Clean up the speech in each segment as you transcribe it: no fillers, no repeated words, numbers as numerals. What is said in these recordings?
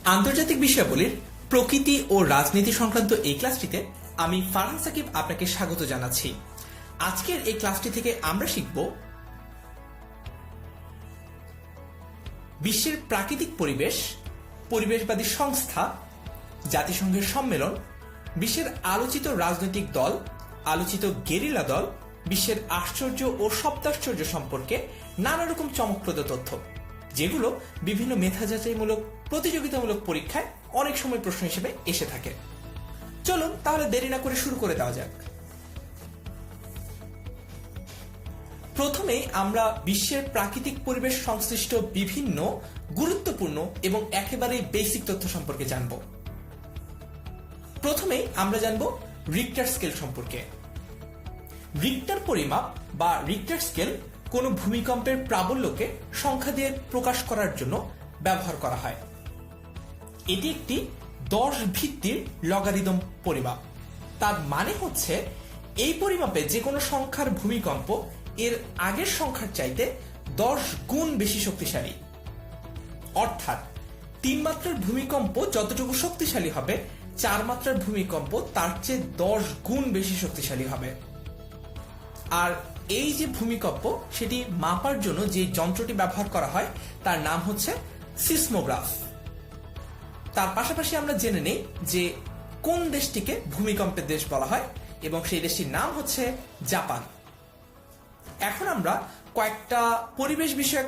আন্তর্জাতিক বিষয়াবলীর প্রকৃতি ও রাজনীতি সংক্রান্ত এই ক্লাসটিতে আমি ফারহান সাকিব আপনাকে স্বাগত জানাচ্ছি। আজকের এই ক্লাসটি থেকে আমরা শিখব বিশ্বের প্রাকৃতিক পরিবেশ, পরিবেশবাদী সংস্থা, জাতিসংঘের সম্মেলন, বিশ্বের আলোচিত রাজনৈতিক দল, আলোচিত গেরিলা দল, বিশ্বের আশ্চর্য ও শব্দাশ্চর্য সম্পর্কে নানা রকম চমকপ্রদ তথ্য, যেগুলো বিভিন্ন মেধা যাচাইমূলক প্রতিযোগিতামূলক পরীক্ষায় অনেক সময় প্রশ্ন হিসেবে এসে থাকে। চলুন তাহলে দেরি না করে শুরু করে দেওয়া যাক। প্রথমে আমরা বিশ্বের প্রাকৃতিক পরিবেশ সংশ্লিষ্ট বিভিন্ন গুরুত্বপূর্ণ এবং একেবারে বেসিক তথ্য সম্পর্কে জানব। প্রথমে আমরা জানব রিক্টার স্কেল সম্পর্কে। রিক্টার পরিমাপ বা রিক্টার স্কেল কোনো ভূমিকম্পের প্রাবল্যকে সংখ্যা দিয়ে প্রকাশ করার জন্য ব্যবহার করা হয়। এটি একটি 10 ভিত্তির লগারিদম পরিমাপ। তার মানে হচ্ছে এই পরিমাপে যে কোনো সংখ্যার ভূমিকম্প এর আগের সংখ্যার চাইতে 10 গুণ বেশি শক্তিশালী। অর্থাৎ 3 মাত্রার ভূমিকম্প যতটুকু শক্তিশালী হবে, 4 মাত্রার ভূমিকম্প তার চেয়ে 10 গুণ বেশি শক্তিশালী হবে। আর এই যে ভূমিকম্প, সেটি মাপার জন্য যে যন্ত্রটি ব্যবহার করা হয় তার নাম হচ্ছে সিসমোগ্রাফ। তার পাশাপাশি আমরা জেনে নেই যে কোন দেশটিকে ভূমিকম্পের দেশ বলা হয়, এবং সেই দেশটির নাম হচ্ছে জাপান। এখন আমরা কয়েকটা পরিবেশ বিষয়ক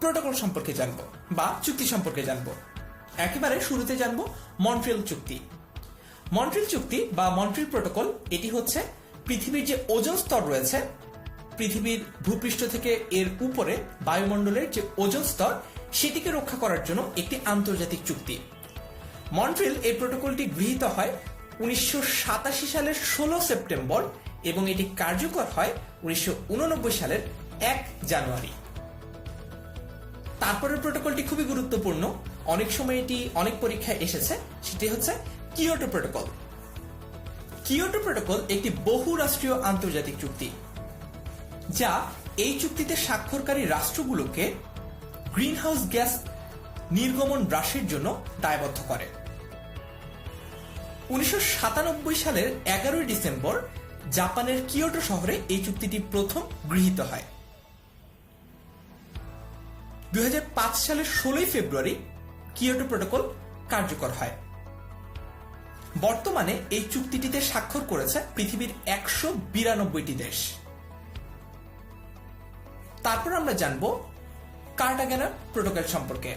প্রোটোকল সম্পর্কে জানব বা চুক্তি সম্পর্কে জানব। একেবারে শুরুতে জানব মন্ট্রিয়াল চুক্তি। মন্ট্রিয়াল চুক্তি বা মন্ট্রিয়াল প্রোটোকল, এটি হচ্ছে পৃথিবীর যে ওজোন স্তর রয়েছে, পৃথিবীর ভূপৃষ্ঠ থেকে এর উপরে বায়ুমণ্ডলের যে ওজোন স্তর, সেটিকে রক্ষা করার জন্য একটি আন্তর্জাতিক চুক্তি। মন্ট্রিয়াল এই প্রোটোকলটি গৃহীত হয় 1987 সালের 16 সেপ্টেম্বর এবং এটি কার্যকর হয় 1989 সালের 1 জানুয়ারি। তারপরের প্রোটোকলটি খুবই গুরুত্বপূর্ণ, অনেক সময় এটি অনেক পরীক্ষায় এসেছে, সেটি হচ্ছে কিয়োটো প্রোটোকল। কিয়োটো প্রোটোকল একটি বহুরাষ্ট্রীয় আন্তর্জাতিক চুক্তি, যা এই চুক্তিতে স্বাক্ষরকারী রাষ্ট্রগুলোকে গ্রিনহাউস গ্যাস নির্গমন হ্রাসের জন্য দায়বদ্ধ করে। 1997 সালের 11 ডিসেম্বর জাপানের কিয়োটো শহরে এই চুক্তিটি প্রথম গৃহীত হয়। 2005 সালের 16 ফেব্রুয়ারি কিয়োটো প্রোটোকল কার্যকর হয়। বর্তমানে এই চুক্তিটিতে স্বাক্ষর করেছে পৃথিবীর 192টি দেশ। তারপর আমরা জানব কার্টাগেনা প্রোটোকল সম্পর্কে।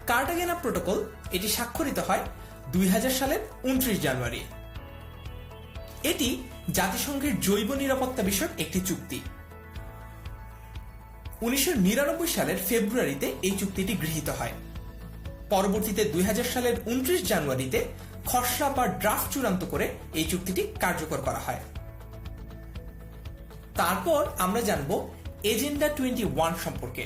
কার্টাগেনা প্রোটোকল এটি স্বাক্ষরিত হয় 2000 সালের 29 জানুয়ারি। এটি জাতিসংঘের জৈব নিরাপত্তা বিষয়ক একটি চুক্তি। 1999 সালের ফেব্রুয়ারিতে এই চুক্তিটি গৃহীত হয়। পরবর্তীতে 2000 সালের 29 জানুয়ারিতে খসড়া বা ড্রাফট চূড়ান্ত করে এই চুক্তিটি কার্যকর করা হয়। তারপর আমরা জানব এজেন্ডা 21 সম্পর্কে।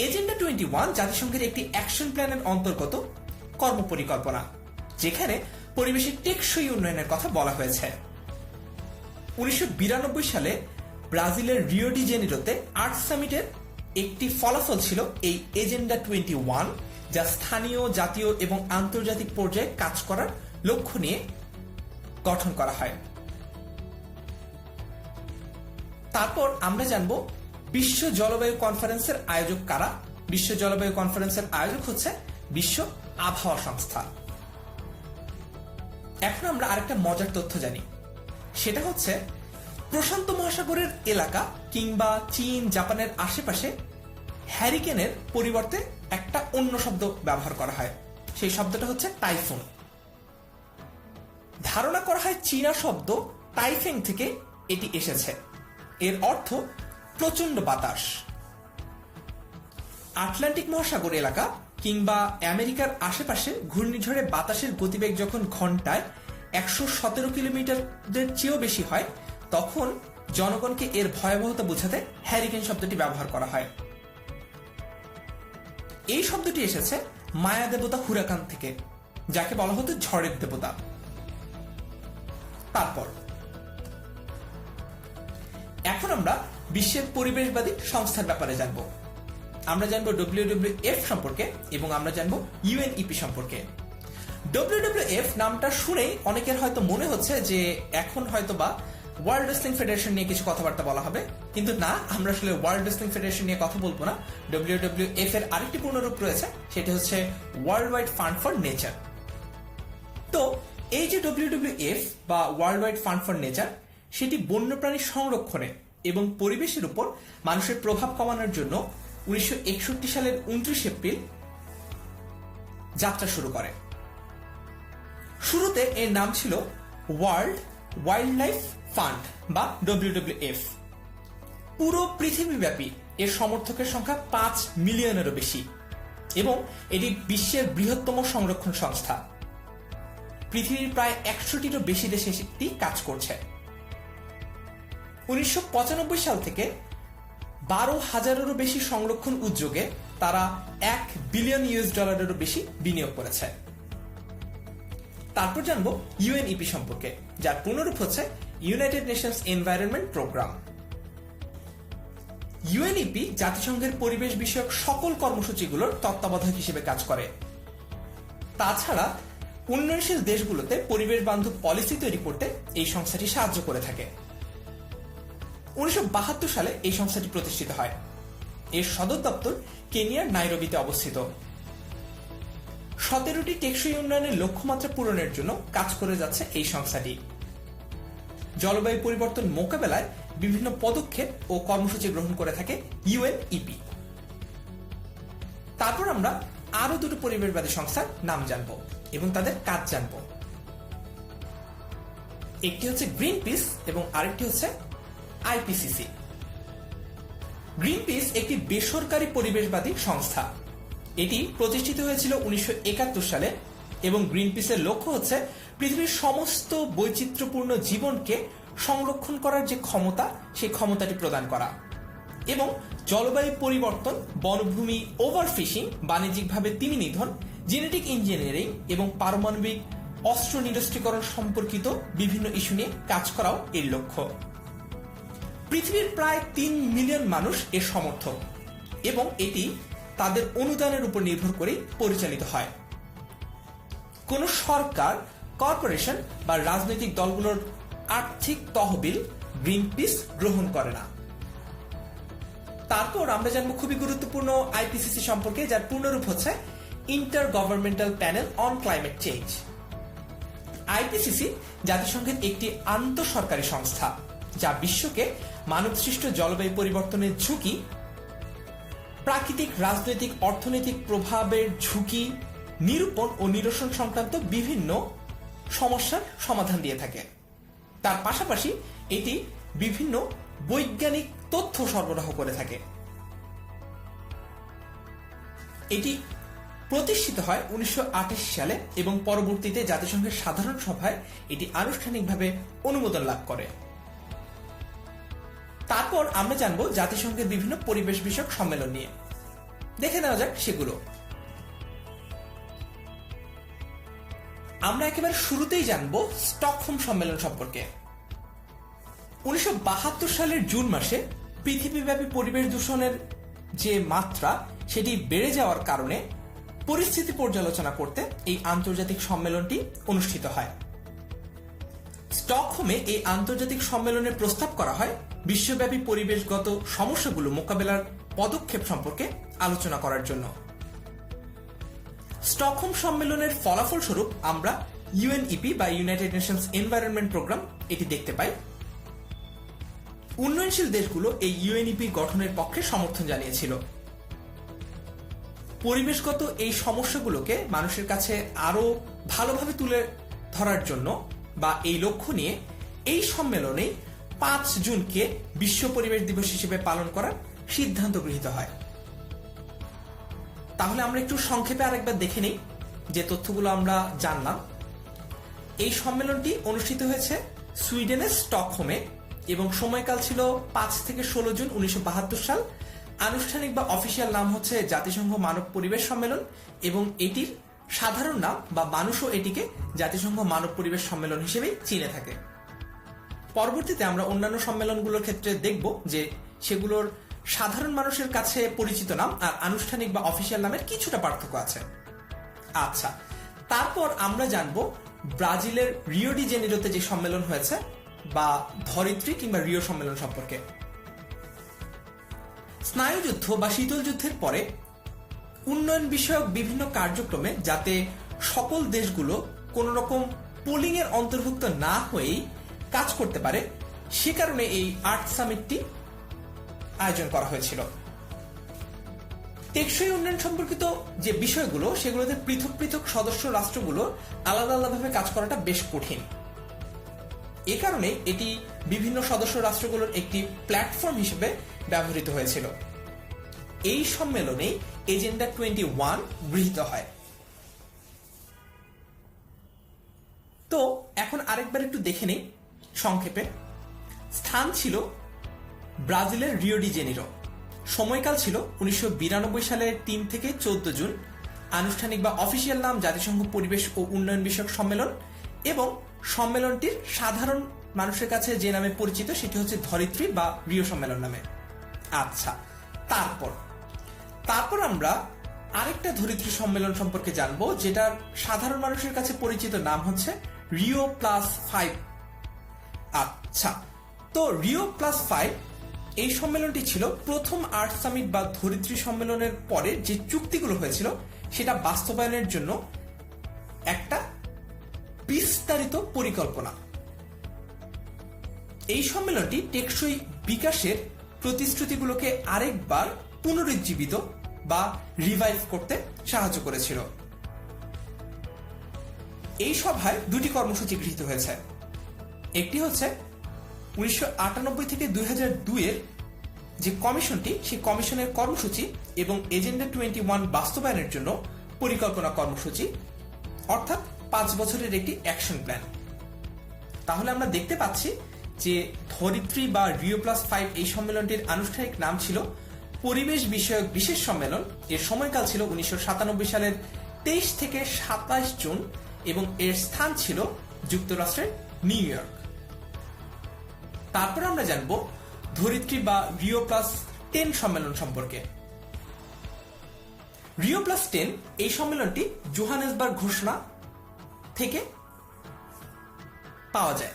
এজেন্ডা 21 জাতিসংঘের একটি অ্যাকশন প্ল্যানের অন্তর্গত কর্মপরিকল্পনা, যেখানে পরিবেশের টেকসই উন্নয়নের কথা বলা হয়েছে। 1992 সালে ব্রাজিলের রিও ডি জেনিরোতে আর্থ সামিটের একটি ফলাফল ছিল এই এজেন্ডা 21, যা স্থানীয়, জাতীয় এবং আন্তর্জাতিক পর্যায়ে কাজ করার লক্ষ্য নিয়ে গঠন করা হয়। তারপর আমরা জানব বিশ্ব জলবায়ু কনফারেন্সের আয়োজক কারা। বিশ্ব জলবায়ু কনফারেন্সের আয়োজক হচ্ছে বিশ্ব আবহাওয়া সংস্থা। এখন আমরা আরেকটা মজার তথ্য জানি, সেটা হচ্ছে প্রশান্ত মহাসাগরের এলাকা কিংবা চীন, জাপানের আশেপাশে হ্যারিকেনের পরিবর্তে একটা অন্য শব্দ ব্যবহার করা হয়। সেই শব্দটা হচ্ছে টাইফুন। ধারণা করা হয় চীনা শব্দ টাইফেং থেকে এটি এসেছে। এর অর্থ প্রচন্ড বাতাস। আটলান্টিক মহাসাগর এলাকা কিংবা আমেরিকার আশেপাশে ঘূর্ণিঝড়ে বাতাসের গতিবেগ যখন ঘন্টায় 117 কিলোমিটারের চেয়েও বেশি হয়, তখন জনগণকে এর ভয়াবহতা বোঝাতে হ্যারিকেন শব্দটি ব্যবহার করা হয়। এই শব্দটি এসেছে মায়া দেবতা হুরাকান থেকে, যাকে বলা হতো ঝড়ের দেবতা। তারপর এখন আমরা বিশ্বের পরিবেশবাদী সংস্থার ব্যাপারে জানব। আমরা জানবো WWF সম্পর্কে এবং আমরা জানবো UNEP সম্পর্কে। WWF নামটা শুনেই অনেকের হয়তো মনে হচ্ছে যে এখন হয়তো বা ওয়ার্ল্ড রেসলিং ফেডারেশন নিয়ে কিছু কথাবার্তা বলা হবে, কিন্তু না, আমরা আসলে ওয়ার্ল্ড রেসলিং ফেডারেশন নিয়ে কথা বলবো না। WWF এর আরেকটি পূর্ণরূপ রয়েছে, সেটা হচ্ছে world wide fund for nature. তো এই যে WWF বা world wide fund for nature, সেটি বন্যপ্রাণী সংরক্ষণে এবং পরিবেশের উপর মানুষের প্রভাব কমানোর জন্য 1961 সালের 29 এপ্রিল যাত্রা শুরু করে। শুরুতে এর নাম ছিল ওয়ার্ল্ড ওয়াইল্ড লাইফ ফান্ড বা WWF। পুরো পৃথিবীব্যাপী এর সমর্থকের সংখ্যা 5 মিলিয়নেরও বেশি এবং এটি বিশ্বের বৃহত্তম সংরক্ষণ সংস্থা। পৃথিবীর প্রায় 100টিরও বেশি দেশে এটি কাজ করছে। 1995 সাল থেকে 12,000-এরও বেশি সংরক্ষণ উদ্যোগে তারা $1 বিলিয়ন বেশি বিনিয়োগ করেছে। তারপর জানবো UNEP সম্পর্কে, যার পুনরূপ হচ্ছে United Nations Environment Programme. UNEP জাতিসংঘের পরিবেশ বিষয়ক সকল কর্মসূচিগুলোর তত্ত্বাবধায়ক হিসেবে কাজ করে। তাছাড়া উন্নয়নশীল দেশগুলোতে পরিবেশ বান্ধব পলিসি তৈরি করতে এই সংস্থাটি সাহায্য করে থাকে। 1972 সালে এই সংস্থাটি প্রতিষ্ঠিত হয়। এর সদর দপ্তর কেনিয়ার নাইরোবিতে অবস্থিত। 17টি টেকসই উন্নয়নের লক্ষ্যমাত্রা পূরণের জন্য কাজ করে যাচ্ছে এই সংস্থাটি। জলবায়ু পরিবর্তন মোকাবেলায় বিভিন্ন পদক্ষেপ ও কর্মসূচি গ্রহণ করে থাকে UNEP। তারপর আমরা আরো দুটো পরিবেশবাদী সংস্থার নাম জানব এবং তাদের কাজ জানব। একটি হচ্ছে গ্রিনপিস এবং আরেকটি হচ্ছে IPCC। গ্রিনপিস একটি বেসরকারি পরিবেশবাদী সংস্থা। এটি প্রতিষ্ঠিত হয়েছিল 1971 সালে এবং গ্রিনপিসের লক্ষ্য হচ্ছে পৃথিবীর সমস্ত বৈচিত্র্যপূর্ণ জীবনকে সংরক্ষণ করার যে ক্ষমতা, সেই ক্ষমতাটি প্রদান করা এবং জলবায়ু পরিবর্তন, বনভূমি ওভারফিশিং, বাণিজ্যিকভাবে তিমি নিধন, জেনেটিক ইঞ্জিনিয়ারিং এবং পারমাণবিক অস্ত্র নিরস্ত্রীকরণ সম্পর্কিত বিভিন্ন ইস্যু নিয়ে কাজ করাও এর লক্ষ্য। পৃথিবীর প্রায় 3 মিলিয়ন মানুষ এর সমর্থক এবং এটি তাদের অনুদানের উপর নির্ভর করেই পরিচালিত হয়। কোন সরকার, কর্পোরেশন বা রাজনৈতিক দলগুলোর আর্থিক তহবিল গ্রিনপিস গ্রহণ করে না। তারপর আমরা জানবো খুবই গুরুত্বপূর্ণ IPCC সম্পর্কে, যার পূর্ণরূপ হচ্ছে inter governmental panel on climate change. IPCC জাতিসংঘের একটি আন্তঃসরকারি সংস্থা যা বিশ্বকে মানবসৃষ্ট জলবায়ু পরিবর্তনের ঝুঁকি, প্রাকৃতিক, রাজনৈতিক, অর্থনৈতিক প্রভাবের ঝুঁকি নিরূপণ ও নিরসন সংক্রান্ত বিভিন্ন সমস্যার সমাধান দিয়ে থাকে। তার পাশাপাশি এটি বিভিন্ন বৈজ্ঞানিক তথ্য সরবরাহ করে থাকে। এটি প্রতিষ্ঠিত হয় 1928 সালে এবং পরবর্তীতে জাতিসংঘের সাধারণ সভায় এটি আনুষ্ঠানিকভাবে অনুমোদন লাভ করে। তারপর আমরা জানবো জাতিসংঘের বিভিন্ন পরিবেশ বিষয়ক সম্মেলন নিয়ে। দেখে নেওয়া যাক সেগুলো। আমরা একেবারে শুরুতেই জানবো স্টকহোম সম্মেলন সম্পর্কে। 1972 সালের জুন মাসে পৃথিবীব্যাপী পরিবেশ দূষণের যে মাত্রা, সেটি বেড়ে যাওয়ার কারণে পরিস্থিতি পর্যালোচনা করতে এই আন্তর্জাতিক সম্মেলনটি অনুষ্ঠিত হয়। স্টকহোমে এই আন্তর্জাতিক সম্মেলনের প্রস্তাব করা হয় বিশ্বব্যাপী পরিবেশগত সমস্যাগুলো মোকাবেলার পদক্ষেপ সম্পর্কে আলোচনা করার জন্য। স্টকহোম সম্মেলনের ফলাফল স্বরূপ আমরা UNEP বা ইউনাইটেড নেশনস এনভায়রনমেন্ট প্রোগ্রাম এটি দেখতে পাই। উন্নয়নশীল দেশগুলো এই UNEP গঠনের পক্ষে সমর্থন জানিয়েছিল। পরিবেশগত এই সমস্যাগুলোকে মানুষের কাছে আরো ভালোভাবে তুলে ধরার জন্য বা এই লক্ষ্য নিয়ে এই সম্মেলনে 5 জুনকে বিশ্ব পরিবেশ দিবস হিসেবে পালন করার সিদ্ধান্ত গৃহীত হয়। তাহলে আমরা একটু সংক্ষেপে আরেকবার দেখে নেই যে তথ্যগুলো আমরা জানলাম। এই সম্মেলনটি অনুষ্ঠিত হয়েছে সুইডেনের স্টকহোমে এবং সময়কাল ছিল 5 থেকে 16 জুন 1972 সাল। আনুষ্ঠানিক বা অফিসিয়াল নাম হচ্ছে জাতিসংঘ মানব পরিবেশ সম্মেলন এবং এটির সাধারণ নাম বা মানুষও এটিকে জাতিসংঘ মানব পরিবেশ সম্মেলন হিসেবেই চিনে থাকে। পরবর্তীতে আমরা অন্যান্য সম্মেলনগুলোর ক্ষেত্রে দেখব যে সেগুলোর সাধারণ মানুষের কাছে পরিচিত নাম আর আনুষ্ঠানিক বা অফিসিয়াল নামের কিছুটা পার্থক্য আছে। আচ্ছা, তারপর আমরা জানবো ব্রাজিলের রিও ডি জেনিরোতে যে সম্মেলন হয়েছে বা ধরিত্রী কিংবা রিও সম্মেলন সম্পর্কে। স্নায়ুযুদ্ধ বা শীতল যুদ্ধের পরে উন্নয়ন বিষয়ক বিভিন্ন কার্যক্রমে যাতে সকল দেশগুলো কোন রকম পোলিং এর অন্তর্ভুক্ত না হয়েই কাজ করতে পারে, সে কারণে এই আর্থ সামিটটি আয়োজন করা হয়েছিল। টেকসই উন্নয়ন সম্পর্কিত যে বিষয়গুলো, সেগুলোতে পৃথক পৃথক সদস্য রাষ্ট্রগুলো আলাদা আলাদাভাবে কাজ করাটা বেশ কঠিন। এ কারণে এটি বিভিন্ন সদস্য রাষ্ট্রগুলোর একটি প্ল্যাটফর্ম হিসেবে ব্যবহৃত হয়েছিল। এই সম্মেলনে এজেন্ডা 21 গৃহীত হয়। তো এখন আরেকবার একটু দেখে নেই সংক্ষেপে। স্থান ছিল ব্রাজিলের রিও ডি জেনিরো। সময়কাল ছিল 1992 সালের 3 থেকে 14 জুন। আনুষ্ঠানিক বা অফিসিয়াল নাম জাতিসংঘ পরিবেশ ও উন্নয়ন বিষয়ক সম্মেলন, এবং সম্মেলনটির সাধারণ মানুষের কাছে যে নামে পরিচিত সেটি হচ্ছে ধরিত্রী বা রিও সম্মেলন নামে। আচ্ছা, তারপর আমরা আরেকটা ধরিত্রী সম্মেলন সম্পর্কে জানবো, যেটার সাধারণ মানুষের কাছে পরিচিত নাম হচ্ছে রিও+5। আচ্ছা, তো রিও+5 এই সম্মেলনটি ছিল প্রথম আর্থ সামিট বা ধরিত্রী সম্মেলনের পরে যে চুক্তিগুলো হয়েছিল সেটা বাস্তবায়নের জন্য একটা বিস্তারিত পরিকল্পনা। এই সম্মেলনটি টেকসই বিকাশের প্রতিশ্রুতিগুলোকে আরেকবার পুনরুজ্জীবিত বা রিভাইভ করতে সাহায্য করেছিল। এই সভায় দুটি কর্মসূচি গৃহীত হয়েছে। একটি হচ্ছে 1998 থেকে 2002 এর যে কমিশনটি, সেই কমিশনের কর্মসূচি এবং এজেন্ডা 21 বাস্তবায়নের জন্য পরিকল্পনা কর্মসূচি, অর্থাৎ 5 বছরের একটি অ্যাকশন প্ল্যান। তাহলে আমরা দেখতে পাচ্ছি যে ধরিত্রী বা রিও+5 এই সম্মেলনটির আনুষ্ঠানিক নাম ছিল পরিবেশ বিষয়ক বিশেষ সম্মেলন। এর সময়কাল ছিল 1997 সালের 23 থেকে 27 জুন এবং এর স্থান ছিল যুক্তরাষ্ট্রের নিউ ইয়র্ক। তারপর আমরা জানব ধরিত্রী বা রিও+10 সম্মেলন সম্পর্কে। রিও+10 এই সম্মেলনটি জোহানেসবার্গ ঘোষণা থেকে পাওয়া যায়,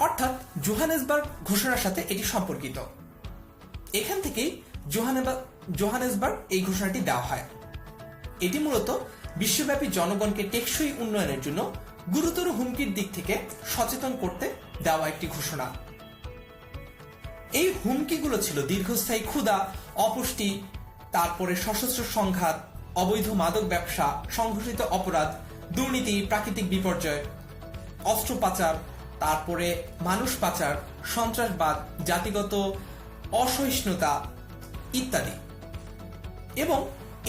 অর্থাৎ জোহানেসবার্গ ঘোষণার সাথে এটি সম্পর্কিত। এখান থেকেই জোহানেসবার্গ এই ঘোষণাটি দেওয়া হয়। এটি মূলত বিশ্বব্যাপী জনগণকে টেকসই উন্নয়নের জন্য গুরুতর হুমকির দিক থেকে সচেতন করতে দেওয়া একটি ঘোষণা। এই হুমকিগুলো ছিল দীর্ঘস্থায়ী ক্ষুধা, অপুষ্টি, তারপরে সশস্ত্র সংঘাত, অবৈধ মাদক ব্যবসা, সংঘটিত অপরাধ, দুর্নীতি, প্রাকৃতিক বিপর্যয়, অস্ত্র পাচার, তারপরে মানুষ পাচার, সন্ত্রাসবাদ, জাতিগত অসহিষ্ণুতা ইত্যাদি। এবং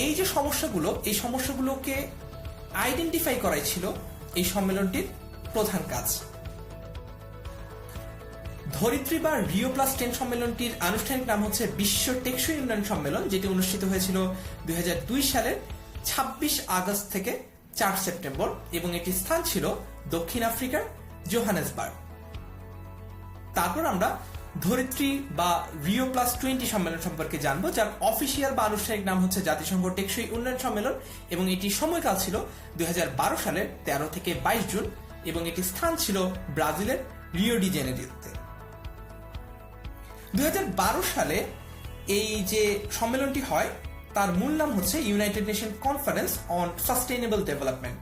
এই যে সমস্যাগুলো, এই সমস্যাগুলোকে আইডেন্টিফাই করাই ছিল এই সম্মেলনটির প্রধান কাজ। ধরিত্রী বা রিও+10 সম্মেলনটির আনুষ্ঠানিক নাম হচ্ছে বিশ্ব টেকসই উন্নয়ন সম্মেলন, যেটি অনুষ্ঠিত হয়েছিল 2002 সালের 26 আগস্ট থেকে 4 সেপ্টেম্বর এবং এটির স্থান ছিল দক্ষিণ আফ্রিকার জোহানেসবার্গ। তারপর আমরা ধরিত্রী বা রিও+20 সম্মেলন সম্পর্কে জানবো, যার অফিসিয়াল বা আনুষ্ঠানিক নাম হচ্ছে জাতিসংঘ টেকসই উন্নয়ন সম্মেলন এবং এটি সময়কাল ছিল 2012 সালের 13 থেকে 22 জুন এবং এটির স্থান ছিল ব্রাজিলের রিও ডি জেনেরিওতে। 2012 সালে এই যে সম্মেলনটি হয় তার মূল নাম হচ্ছে United Nation Conference on Sustainable Development.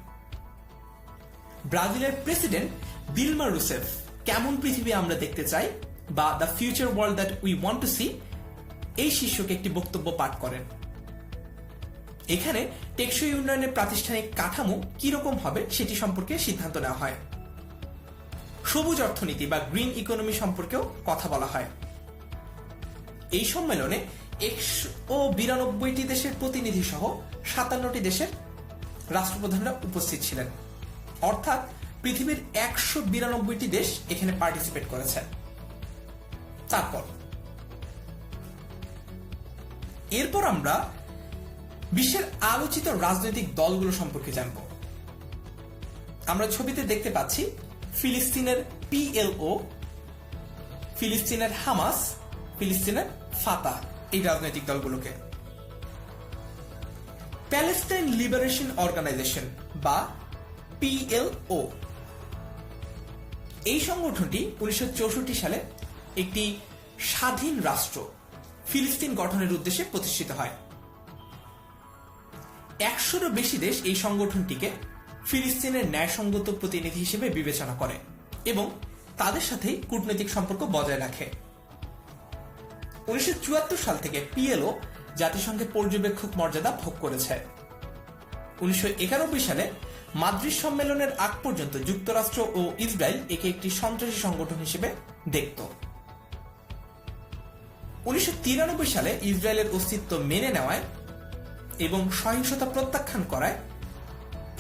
ব্রাজিলের প্রেসিডেন্ট দিলমা রুসেফ কেমন পৃথিবী আমরা দেখতে চাই বা the future world that we want to see, এই শীর্ষকে একটি বক্তব্য পাঠ করেন। এখানে টেকসই উন্নয়নের প্রাতিষ্ঠানিক কাঠামো কিরকম হবে সেটি সম্পর্কে সিদ্ধান্ত নেওয়া হয়। সবুজ অর্থনীতি বা গ্রিন ইকোনমি সম্পর্কেও কথা বলা হয়। এই সম্মেলনে 192টি দেশের প্রতিনিধি সহ 57টি দেশের রাষ্ট্রপ্রধানরা উপস্থিত ছিলেন, অর্থাৎ পৃথিবীর 192টি দেশ এখানে পার্টিসিপেট করেছে। এরপর আমরা বিশ্বের আলোচিত রাজনৈতিক দলগুলো সম্পর্কে জানব। আমরা ছবিতে দেখতে পাচ্ছি ফিলিস্তিনের PLO, ফিলিস্তিনের হামাস, ফিলিস্তিনের ফাতা এই রাজনৈতিক দলগুলোকে। প্যালেস্টাইন লিবারেশন অর্গানাইজেশন বা PLO, এই সংগঠনটি 1964 সালে একটি স্বাধীন রাষ্ট্র ফিলিস্তিন গঠনের উদ্দেশ্যে প্রতিষ্ঠিত হয়। 100-রও বেশি দেশ এই সংগঠনটিকে ফিলিস্তিনের ন্যায়সঙ্গত প্রতিনিধি হিসেবে বিবেচনা করে এবং তাদের সাথেই কূটনৈতিক সম্পর্ক বজায় রাখে। 1974 সাল থেকে PLO জাতিসংঘের পর্যবেক্ষক মর্যাদা ভোগ করেছে। 1991 সালে মাদ্রিদ সম্মেলনের আগ পর্যন্ত যুক্তরাষ্ট্র ও ইসরায়েল একে একটি সন্ত্রাসী সংগঠন হিসেবে দেখত। 1993 সালে ইসরায়েলের অস্তিত্ব মেনে নেওয়ায় এবং সহিংসতা প্রত্যাখ্যান করায়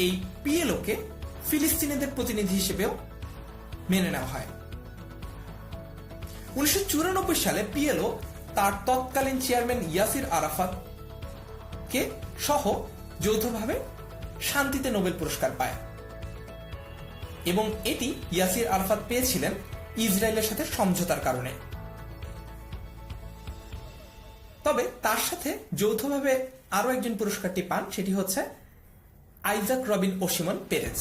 এই PLO-কে ফিলিস্তিনিদের প্রতিনিধি হিসেবেও মেনে নেওয়া হয়। 1994 সালে PLO তার তৎকালীন চেয়ারম্যান ইয়াসির আরাফাতকে সহ যৌথভাবে শান্তিতে নোবেল পুরস্কার পায় এবং এটি ইয়াসির আরাফাত পেয়েছিলেন ইসরায়েলের সাথে সমঝোতার কারণে। তবে তার সাথে যৌথভাবে আরো একজন পুরস্কারটি পান, সেটি হচ্ছে আইজাক রবিন ও শিমন পেরেজ।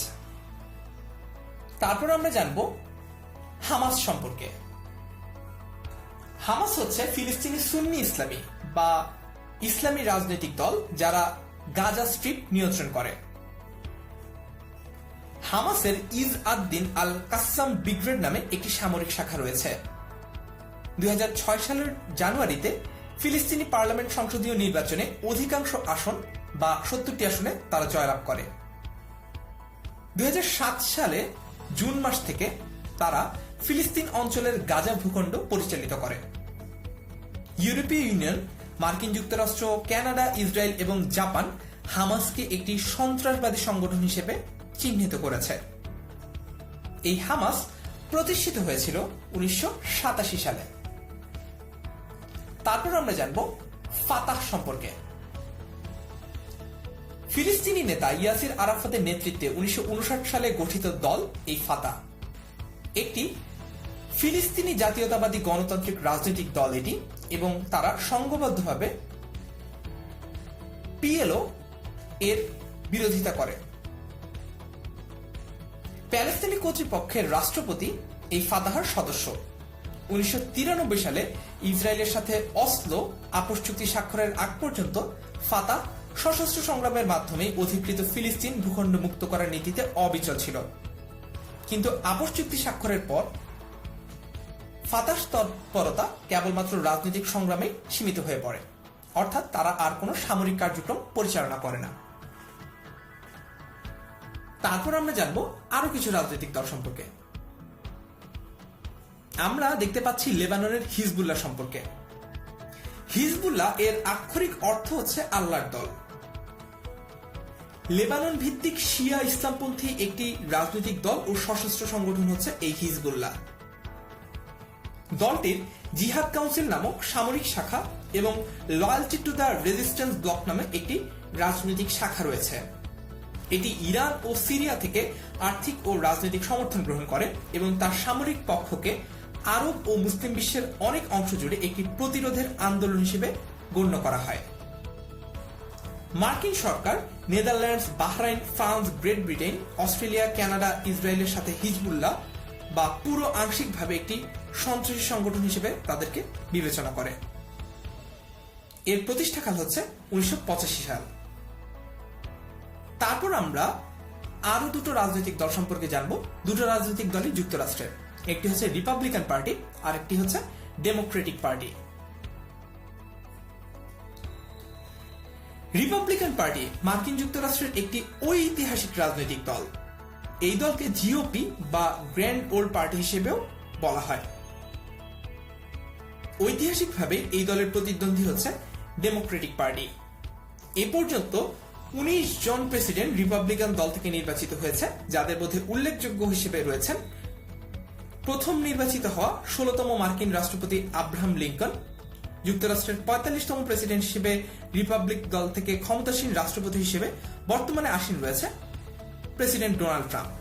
তারপর আমরা জানব হামাস সম্পর্কে। হামাস হচ্ছে ফিলিস্তিনি সুন্নি ইসলামী বা ইসলামী রাজনৈতিক দল যারা গাজা স্ট্রিপ নিয়ন্ত্রণ করে। হামাসের ইজ আদ-দিন আল কাসাম ব্রিগেড নামে একটি সামরিক শাখা রয়েছে। 2006 সালের জানুয়ারিতে ফিলিস্তিনি পার্লামেন্ট সংসদীয় নির্বাচনে অধিকাংশ আসন বা 70টি আসনে তারা জয়লাভ করে। 2007 সালে জুন মাস থেকে তারা ফিলিস্তিন অঞ্চলের গাজা ভূখণ্ড পরিচালিত করে। ইউরোপীয় ইউনিয়ন, মার্কিন যুক্তরাষ্ট্র, কানাডা, ইসরায়েল এবং জাপান হামাসকে একটি সন্ত্রাসবাদী সংগঠন হিসেবে চিহ্নিত করেছে। এই হামাস প্রতিষ্ঠিত হয়েছিল 1987 সালে। তারপর আমরা জানব ফাতাহ সম্পর্কে। ফিলিস্তিনি নেতা ইয়াসির আরাফাতের নেতৃত্বে 1959 সালে গঠিত দল এই ফাতাহ একটি ফিলিস্তিনি জাতীয়তাবাদী গণতান্ত্রিক রাজনৈতিক দল এটি, এবং তারা সংঘবদ্ধভাবে PLO এর বিরোধিতা করে। প্যালেস্তিনি কর্তৃপক্ষের রাষ্ট্রপতি এই ফাতাহার সদস্য। 1993 সালে ইসরায়েলের সাথে অসলো আপোষ চুক্তি স্বাক্ষরের আগ পর্যন্ত ফাতাহ সশস্ত্র সংগ্রামের মাধ্যমে অধিকৃত ফিলিস্তিন ভূখণ্ড মুক্ত করার নীতিতে অবিচল ছিল, কিন্তু আপোষ চুক্তি স্বাক্ষরের পর ফাতাহ তৎপরতা কেবলমাত্র রাজনৈতিক সংগ্রামে সীমিত হয়ে পড়ে, অর্থাৎ তারা আর কোনো সামরিক কার্যক্রম পরিচালনা করে না। তারপর আমরা জানব আরো কিছু রাজনৈতিক দল সম্পর্কে। আমরা দেখতে পাচ্ছি লেবাননের হিজবুল্লাহ সম্পর্কে। হিজবুল্লাহ এর আক্ষরিক অর্থ হচ্ছে আল্লাহর দল। লেবানন ভিত্তিক শিয়া ইসলামপন্থী একটি রাজনৈতিক দল ও সশস্ত্র সংগঠন হচ্ছে এই হিজবুল্লাহ। দলটির জিহাদ কাউন্সিল নামক সামরিক শাখা এবং loyalty to the resistance block নামে একটি রাজনৈতিক শাখা রয়েছে। এটি ইরান ও সিরিয়া থেকে আর্থিক ও রাজনৈতিক সমর্থন গ্রহণ করে এবং তার সামরিক পক্ষকে আরব ও মুসলিম বিশ্বের অনেক অংশ জুড়ে একটি প্রতিরোধের আন্দোলন হিসেবে গণ্য করা হয়। মার্কিন সরকার, Netherlands, Bahrain, France, Great Britain, Australia, Canada, ইসরায়েলের সাথে হিজবুল্লাহ বা পুরো আংশিকভাবে একটি সন্ত্রাসী সংগঠন হিসেবে তাদেরকে বিবেচনা করে। এর প্রতিষ্ঠাকাল হচ্ছে 1985 সাল। তারপর আমরা আরো দুটো রাজনৈতিক দল সম্পর্কে জানবো। দুটো রাজনৈতিক দলই যুক্তরাষ্ট্রের, একটি হচ্ছে রিপাবলিকান পার্টি আর একটি হচ্ছে ডেমোক্রেটিক পার্টি। রিপাবলিকান পার্টি মার্কিন যুক্তরাষ্ট্রের একটি ঐতিহাসিক রাজনৈতিক দল। এই দলকে জিওপি বা গ্র্যান্ড ওল্ড পার্টি হিসেবেও বলা হয়। ঐতিহাসিকভাবে এই দলের প্রতিদ্বন্দ্বী হচ্ছে ডেমোক্রেটিক পার্টি। এ পর্যন্ত 19 জন প্রেসিডেন্ট রিপাবলিকান দল থেকে নির্বাচিত হয়েছে, যাদের মধ্যে উল্লেখযোগ্য হিসেবে রয়েছেন প্রথম নির্বাচিত হওয়া 16তম মার্কিন রাষ্ট্রপতি আব্রাহাম লিঙ্কন, যুক্তরাষ্ট্রের 45তম প্রেসিডেন্ট হিসেবে রিপাবলিক দল থেকে ক্ষমতাসীন রাষ্ট্রপতি হিসেবে বর্তমানে আসীন রয়েছে প্রেসিডেন্ট ডোনাল্ড ট্রাম্প।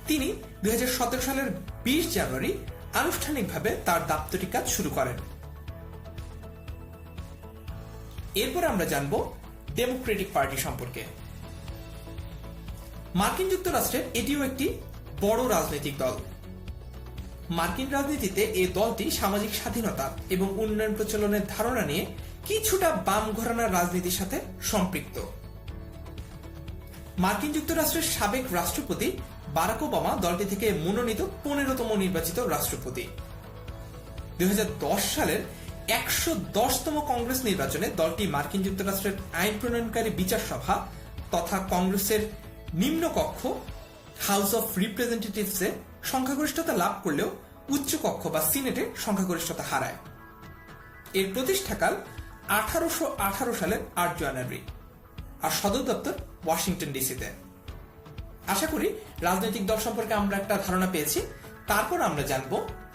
তিনি 2017 সালের 20 জানুয়ারি আনুষ্ঠানিকভাবে তার দাপ্তরিক কাজ শুরু করেন। এরপর আমরা জানব ডেমোক্রেটিক পার্টি সম্পর্কে। মার্কিন যুক্তরাষ্ট্রের এটিও একটি বড় রাজনৈতিক দল। মার্কিন রাজনীতিতে এই দলটি সামাজিক স্বাধীনতা এবং উন্নয়ন প্রচলনের ধারণা নিয়ে কিছুটা বাম ঘরানার রাজনীতির সাথে সম্পৃক্ত। মার্কিন যুক্তরাষ্ট্রের সাবেক রাষ্ট্রপতি বারাক ওবামা দলটি থেকে মনোনীত 15তম নির্বাচিত রাষ্ট্রপতি। 2010 সালের 110তম কংগ্রেস নির্বাচনে দলটি মার্কিন যুক্তরাষ্ট্রের আইন প্রণয়নকারী বিচার সভা তথা কংগ্রেসের নিম্নকক্ষ হাউস অফ রিপ্রেজেন্টেটিভসে সংখ্যাগরিষ্ঠতা লাভ করলেও উচ্চকক্ষ বা সিনেটে সংখ্যাগরিষ্ঠতা হারায়। এর প্রতিষ্ঠাকাল 1818 সালের 8 জানুয়ারি, আর সদর দপ্তর ওয়াশিংটন ডিসিতে। আশা করি রাজনৈতিক দল সম্পর্কে আমরা একটা ধারণা পেয়েছি। তারপর আমরা জানব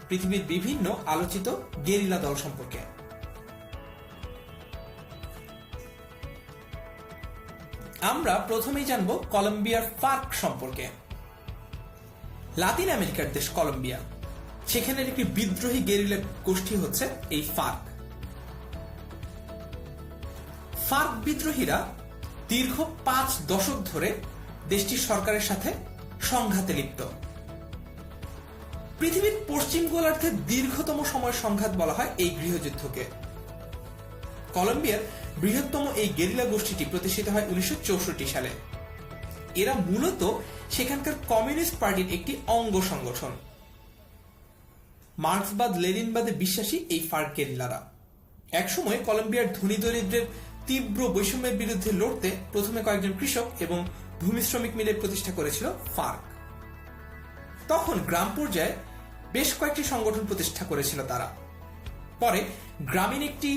পৃথিবীর বিভিন্ন আলোচিত গেরিলা দল সম্পর্কে। আমরা প্রথমেই জানব কলম্বিয়ার ফার্ক সম্পর্কে। লাতিন আমেরিকার দেশ কলম্বিয়া, সেখানের একটি বিদ্রোহী গেরিলা গোষ্ঠী হচ্ছে এই ফার্ক। ফার্ক বিদ্রোহীরা দীর্ঘ 5 দশক ধরে দেশটির সরকারের সাথে সংঘাতে লিপ্ত। পৃথিবীর পশ্চিম গোলার্ধে দীর্ঘতম সময় সংঘাত বলা হয় এই গৃহযুদ্ধকে। কলম্বিয়ার বৃহত্তম এই গেরিলা গোষ্ঠীটি প্রতিষ্ঠিত হয় 1964 সালে। এরা মূলত সেখানকার কমিউনিস্ট পার্টির একটি অঙ্গ সংগঠন। মার্ক্সবাদ লেনিনবাদে বিশ্বাসী এই ফার্ক গেরিলারা একসময় কলম্বিয়ার ধনী দরিদ্রের তীব্র বৈষম্যের বিরুদ্ধে লড়তে প্রথমে কয়েকজন কৃষক এবং ভূমি শ্রমিক মিলে প্রতিষ্ঠা করেছিল ফার্ক। তখন গ্রাম পর্যায়ে বেশ কয়েকটি সংগঠন প্রতিষ্ঠা করেছিল তারা। পরে গ্রামীণ একটি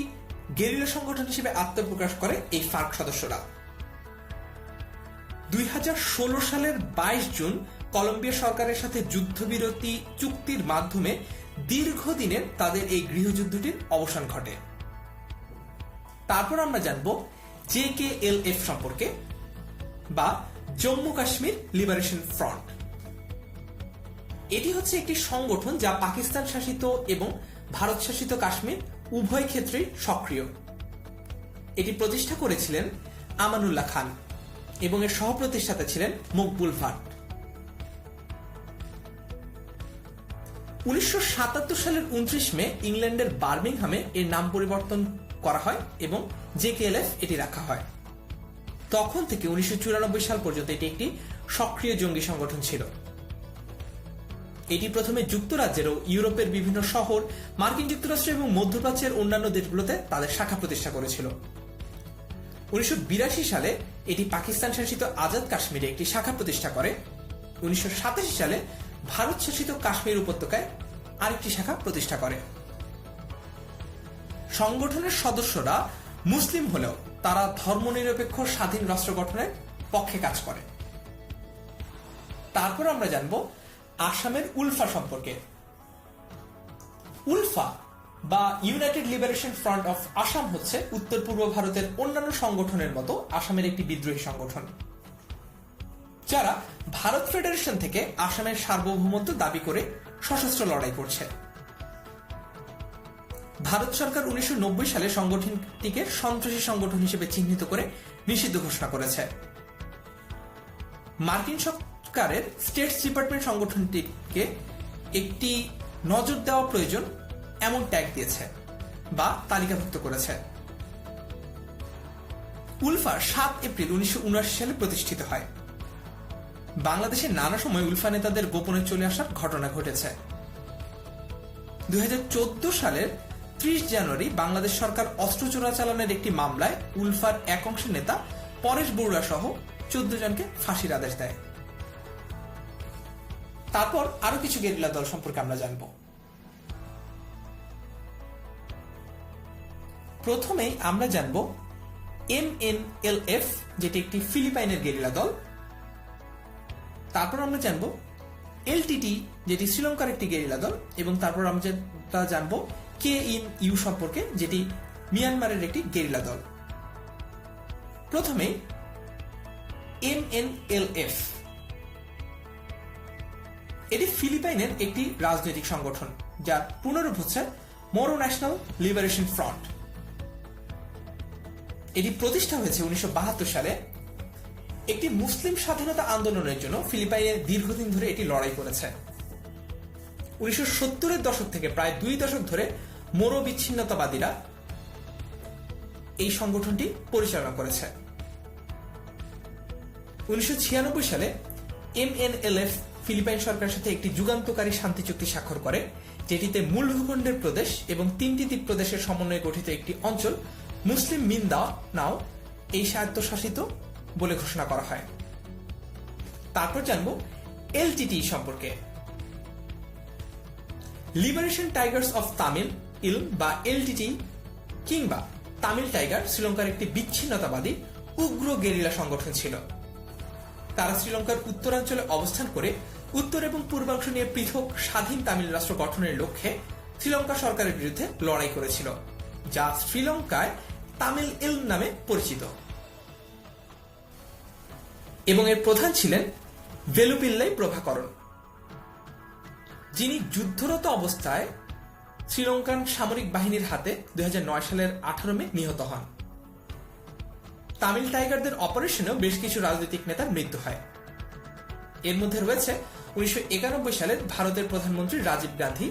গেরিলা সংগঠন হিসেবে আত্মপ্রকাশ করে এই ফার্ক সদস্যরা। 2016 সালের 22 জুন কলম্বিয়া সরকারের সাথে যুদ্ধবিরতি চুক্তির মাধ্যমে দীর্ঘদিনের তাদের এই গৃহযুদ্ধটির অবসান ঘটে। তারপর আমরা জানব JKLF সম্পর্কে, বা জম্মু কাশ্মীর লিবারেশন ফ্রন্ট। এটি হচ্ছে একটি সংগঠন যা পাকিস্তান শাসিত এবং ভারত শাসিত কাশ্মীর উভয় ক্ষেত্রেই সক্রিয়। এটি প্রতিষ্ঠা করেছিলেন আমানুল্লাহ খান এবং এর সহপ্রতিষ্ঠাতা ছিলেন মকবুল ভাট। 1977 সালের 29 মে ইংল্যান্ডের বার্মিংহামে এর নাম পরিবর্তন করা হয় এবং JKLF এটি রাখা হয়। তখন থেকে 1994 সাল পর্যন্ত এটি একটি সক্রিয় জঙ্গি সংগঠন ছিল। এটি প্রথমে যুক্তরাজ্যের ও ইউরোপের বিভিন্ন শহর, মার্কিন যুক্তরাষ্ট্র এবং মধ্যপ্রাচ্যের অন্যান্য দেশগুলোতে তাদের শাখা প্রতিষ্ঠা করেছিল। 1982 সালে এটি পাকিস্তান শাসিত আজাদ কাশ্মীরে একটি শাখা প্রতিষ্ঠা করে। 1987 সালে ভারত শাসিত কাশ্মীর উপত্যকায় আরেকটি শাখা প্রতিষ্ঠা করে। সংগঠনের সদস্যরা মুসলিম হলেও তারা ধর্মনিরপেক্ষ স্বাধীন রাষ্ট্র গঠনের পক্ষে কাজ করে। তারপর আমরা জানব আসামের উলফা সম্পর্কে। উলফা বা United liberation front of Assam হচ্ছে উত্তর পূর্ব ভারতের অন্যান্য সংগঠনের মতো আসামের একটি বিদ্রোহী সংগঠন, যারা ভারত ফেডারেশন থেকে আসামের সার্বভৌমত্ব দাবি করে সশস্ত্র লড়াই করছে। ভারত সরকার 1990 সালে সংগঠনটিকে সন্ত্রাসী সংগঠন হিসেবে চিহ্নিত করে নিষিদ্ধ ঘোষণা করেছে। মার্কিন সরকারের স্টেট ডিপার্টমেন্ট সংগঠনটিকে একটি নজর দেওয়া প্রয়োজন এমন ট্যাগ দিয়েছে বা তালিকাভুক্ত করেছে। উলফা 7 এপ্রিল 1979 সালে প্রতিষ্ঠিত হয়। বাংলাদেশের নানা সময় উলফা নেতাদের গোপনে চলে আসার ঘটনা ঘটেছে। 2014 সালের 30 জানুয়ারি বাংলাদেশ সরকার অস্ত্র চোরাচালানের একটি মামলায় উলফার এক অংশের নেতা পরেশ বড়ুয়া সহ 14 জনকে ফাঁসির আদেশ দেয়। তারপর আরো কিছু গেরিলা দল সম্পর্কে আমরা জানব। প্রথমেই আমরা জানব MNLF, যেটি একটি ফিলিপাইনের গেরিলা দল। তারপর আমরা জানব LTT, যেটি শ্রীলঙ্কার একটি গেরিলা দল, এবং তারপর আমরা জানব KNU সম্পর্কে, যেটি মিয়ানমারের একটি গেরিলা দল। প্রথমে MNLF, এটি ফিলিপাইনের একটি রাজনৈতিক সংগঠন। যার পুনরূপ হচ্ছে মোরো ন্যাশনাল লিবারেশন ফ্রন্ট। এটি প্রতিষ্ঠা হয়েছে 1972 সালে। একটি মুসলিম স্বাধীনতা আন্দোলনের জন্য ফিলিপাইনে দীর্ঘদিন ধরে এটি লড়াই করেছে। 1970-এর দশক থেকে প্রায় 2 দশক ধরে মোরো বিচ্ছিন্নতাবাদীরা এই সংগঠনটি পরিচালনা করেছে। 1996 সালে MNLF ফিলিপাইন সরকারের সাথে একটি যুগান্তকারী শান্তি চুক্তি স্বাক্ষর করে, যেটিতে মূল ভূখণ্ডের প্রদেশ এবং 3টি দ্বীপ প্রদেশের সমন্বয়ে গঠিত একটি অঞ্চল মুসলিম মিন্দানাও এই স্বায়ত্তশাসিত বলে ঘোষণা করা হয়। তারপর জানব LTTE সম্পর্কে। লিবারেশন টাইগার্স অফ তামিল ইল বা LTTE কিংবা তামিল টাইগার শ্রীলঙ্কার একটি বিচ্ছিন্নতাবাদী উগ্র গেরিলা সংগঠন ছিল। তারা শ্রীলঙ্কার উত্তরাঞ্চলে অবস্থান করে উত্তর এবং পূর্বাংশ নিয়ে পৃথক স্বাধীন তামিল রাষ্ট্র গঠনের লক্ষ্যে শ্রীলঙ্কা সরকারের বিরুদ্ধে লড়াই করেছিল, যা শ্রীলঙ্কায় তামিল ইল নামে পরিচিত। এবং এর প্রধান ছিলেন ভেলুপিল্লাই প্রভাকরণ, যিনি যুদ্ধরত অবস্থায় শ্রীলঙ্কান সামরিক বাহিনীর হাতে 2009 সালের 18 মে নিহত হন। তামিল টাইগারদের অপারেশনেও বেশ কিছু রাজনৈতিক নেতার মৃত্যু হয়। এর মধ্যে রয়েছে 1991 সালে ভারতের প্রধানমন্ত্রী রাজীব গান্ধী,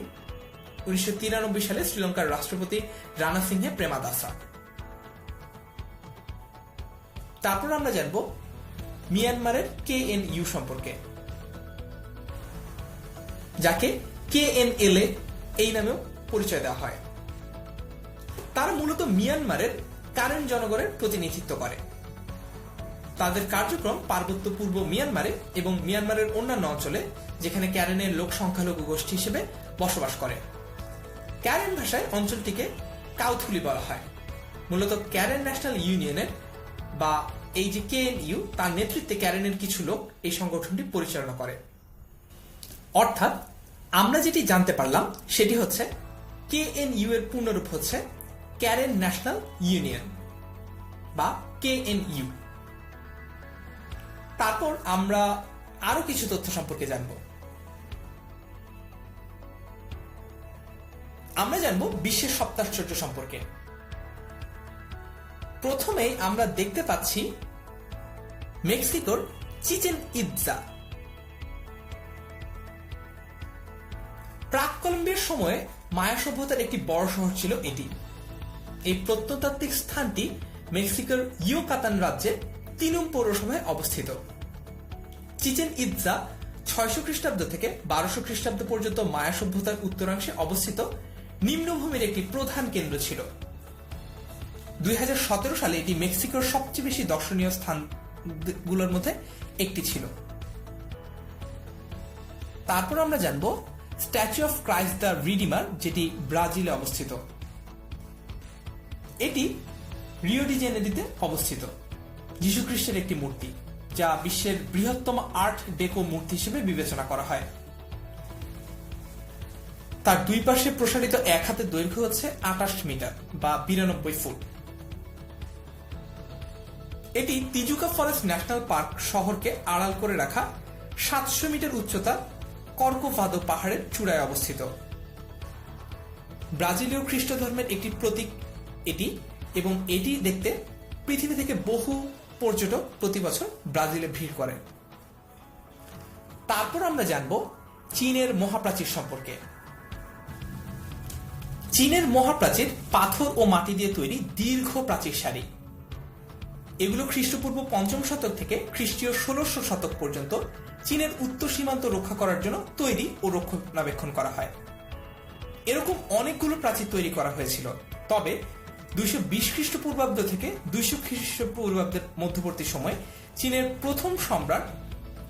1993 সালে শ্রীলঙ্কার রাষ্ট্রপতি রানা সিংহে প্রেমাদাসা। তারপর আমরা জানব মিয়ানমারের KNU সম্পর্কে, যাকে KNLA এই নামেও পরিচয় দেওয়া হয়। তারা মূলত মিয়ানমারের কারেন জনগণের প্রতিনিধিত্ব করে। তাদের কার্যক্রম পার্বত্য পূর্ব মিয়ানমারে এবং মিয়ানমারের অন্যান্য অঞ্চলে, যেখানে ক্যারেনের লোক সংখ্যালঘু গোষ্ঠী হিসেবে বসবাস করে। ক্যারেন ভাষায় অঞ্চলটিকে কাউথুলি বলা হয়। মূলত ক্যারেন ন্যাশনাল ইউনিয়নের বা এই যে KNU, তার নেতৃত্বে ক্যারেনের কিছু লোক এই সংগঠনটি পরিচালনা করে। অর্থাৎ আমরা যেটি জানতে পারলাম সেটি হচ্ছে KNU এর পূর্ণরূপ হচ্ছে ক্যারেন ন্যাশনাল ইউনিয়ন বা KNU। তারপর আমরা আরো কিছু তথ্য সম্পর্কে জানব। আমরা জানব বিশ্বের সপ্তাশ্চর্য সম্পর্কে। প্রথমেই আমরা দেখতে পাচ্ছি মেক্সিকোর চিচেন ইৎজা। প্রাক কলম্বিয়ার সময়ে মায়া সভ্যতার একটি বড় শহর ছিল এটি। এই প্রত্নতাত্ত্বিক স্থানটি মেক্সিকোর ইউকাতান রাজ্যের 3 পৌরসভায় অবস্থিত। চিচেন ইৎজা 600 খ্রিস্টাব্দ থেকে 1200 খ্রিস্টাব্দ পর্যন্ত মায়া সভ্যতার উত্তরাংশে অবস্থিত নিম্নভূমির একটি প্রধান কেন্দ্র ছিল। 2017 সালে এটি মেক্সিকোর সবচেয়ে বেশি দর্শনীয় স্থানগুলোর মধ্যে একটি ছিল। তারপর আমরা জানব statue of Christ the redeemer, যেটি ব্রাজিলে অবস্থিত। এটি রিও ডি জেনেরিতে অবস্থিত যীশু খ্রিস্টের একটি মূর্তি, যা বিশ্বের বৃহত্তম আর্ট ডেকো মূর্তি হিসেবে বিবেচনা করা হয়। তার দুই পাশে প্রসারিত এক হাতের দৈর্ঘ্য হচ্ছে 28 মিটার বা 92 ফুট। এটি তিজুকা ফরেস্ট ন্যাশনাল পার্ক শহরকে আড়াল করে রাখা 700 মিটার উচ্চতার কর্কোভাদো পাহাড়ের চূড়ায় অবস্থিত। ব্রাজিলীয় খ্রিস্ট ধর্মের একটি প্রতীক এটি, এবং এটি দেখতে পৃথিবী থেকে বহু পর্যটক প্রতি বছর ব্রাজিলে ভিড় করে। তারপর আমরা জানব চীনের মহাপ্রাচীর সম্পর্কে। চীনের মহাপ্রাচীর পাথর ও মাটি দিয়ে তৈরি দীর্ঘ প্রাচীর সারি। এগুলো খ্রিস্টপূর্ব 5ম শতক থেকে খ্রিস্টীয় 1600 শতক পর্যন্ত চীনের উত্তর সীমান্ত রক্ষা করার জন্য তৈরি ও রক্ষণাবেক্ষণ করা হয়। এরকম অনেকগুলো প্রাচীর তৈরি করা হয়েছিল, তবে 220 খ্রিস্টপূর্বাব্দ থেকে 200 খ্রিস্টপূর্বাব্দের মধ্যবর্তী সময় চীনের প্রথম সম্রাট